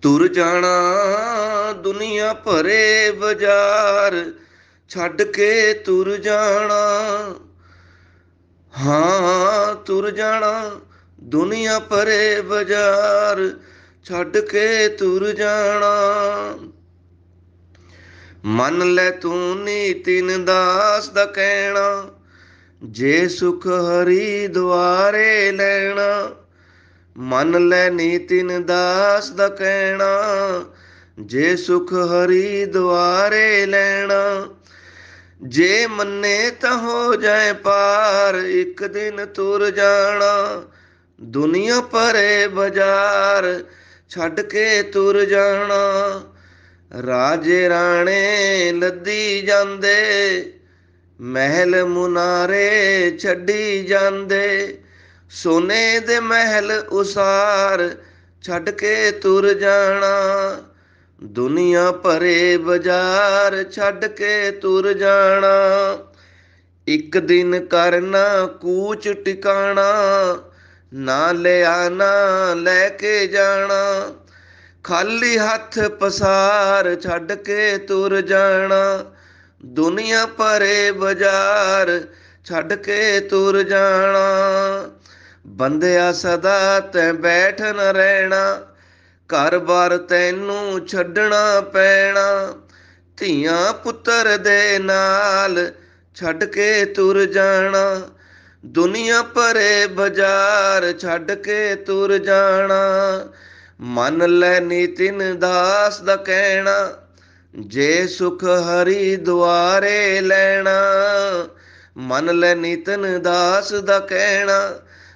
ਤੁਰ ਜਾਣਾ ਦੁਨੀਆ ਭਰੇ ਬਾਜ਼ਾਰ, ਛੱਡ ਕੇ ਤੁਰ ਜਾਣਾ। ਹਾਂ ਤੁਰ ਜਾਣਾ ਦੁਨੀਆ ਭਰੇ ਬਾਜ਼ਾਰ, ਛੱਡ ਕੇ ਤੁਰ ਜਾਣਾ। ਮੰਨ ਲੈ ਤੂੰ ਨਿਤਿਨ ਦਾਸ ਦਾ ਕਹਿਣਾ, ਜੇ ਸੁਖ ਹਰੀ ਦੁਆਰੇ ਲੈਣਾ। ਮੰਨ ਲੈ ਨਿਤਿਨ ਦਾਸ ਦਾ ਕਹਿਣਾ, ਜੇ ਸੁਖ ਹਰੀ ਦੁਆਰੇ ਲੈਣਾ। ਜੇ ਮੰਨੇ ਤਾਂ ਹੋ ਜਾਏ ਪਾਰ, ਇੱਕ ਦਿਨ ਤੁਰ ਜਾਣਾ। ਦੁਨੀਆ ਭਰੇ ਬਾਜ਼ਾਰ, ਛੱਡ ਕੇ ਤੁਰ ਜਾਣਾ। ਰਾਜੇ ਰਾਣੇ ਲੱਦੀ ਜਾਂਦੇ, ਮਹਿਲ ਮੁਨਾਰੇ ਛੱਡੀ ਜਾਂਦੇ। ਸੋਨੇ ਦੇ ਮਹਿਲ ਉਸਾਰ, ਛੱਡ ਕੇ ਤੁਰ ਜਾਣਾ। ਦੁਨੀਆ ਭਰੇ ਬਾਜ਼ਾਰ, ਛੱਡ ਕੇ ਤੁਰ ਜਾਣਾ। ਇੱਕ ਦਿਨ ਕਰਨਾ ਕੂਚ ਟਿਕਾਣਾ, ਨਾ ਲਿਆ ਨਾ ਲੈ ਕੇ ਜਾਣਾ। ਖਾਲੀ ਹੱਥ ਪਸਾਰ, ਛੱਡ ਕੇ ਤੁਰ ਜਾਣਾ। ਦੁਨੀਆ ਭਰੇ ਬਾਜ਼ਾਰ, ਛੱਡ ਕੇ ਤੁਰ ਜਾਣਾ। ਬੰਦਿਆ ਸਦਾ ਤੈਂ ਬੈਠ ਨ ਰਹਿਣਾ, ਘਰ-ਬਾਰ ਤੈਨੂੰ ਛੱਡਣਾ ਪੈਣਾ। ਧੀਆਂ ਪੁੱਤਰ ਦੇ ਨਾਲ, ਛੱਡ ਕੇ ਤੁਰ ਜਾਣਾ। ਦੁਨੀਆ ਭਰੇ ਬਾਜ਼ਾਰ, ਛੱਡ ਕੇ ਤੁਰ ਜਾਣਾ। ਮੰਨ ਲੈ ਨਿਤਿਨ ਦਾਸ ਦਾ ਕਹਿਣਾ, ਜੇ ਸੁਖ ਹਰੀ ਦੁਆਰੇ ਲੈਣਾ। ਮੰਨ ਲੈ ਨਿਤਿਨ ਦਾਸ ਦਾ ਕਹਿਣਾ,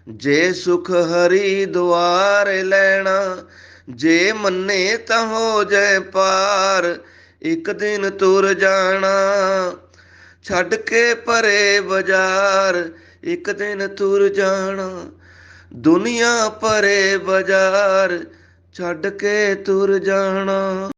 ਜੇ ਸੁਖ ਹਰੀ ਦੁਆਰੇ ਲੈਣਾ। ਜੇ ਮੰਨੇ ਤਾਂ ਹੋ ਜਾਏ ਪਾਰ, ਇੱਕ ਦਿਨ ਤੁਰ ਜਾਣਾ। ਛੱਡ ਕੇ ਭਰੇ ਬਾਜ਼ਾਰ, ਇੱਕ ਦਿਨ ਤੁਰ ਜਾਣਾ। ਦੁਨੀਆ ਭਰੇ ਬਾਜ਼ਾਰ, ਛੱਡ ਕੇ ਤੁਰ ਜਾਣਾ।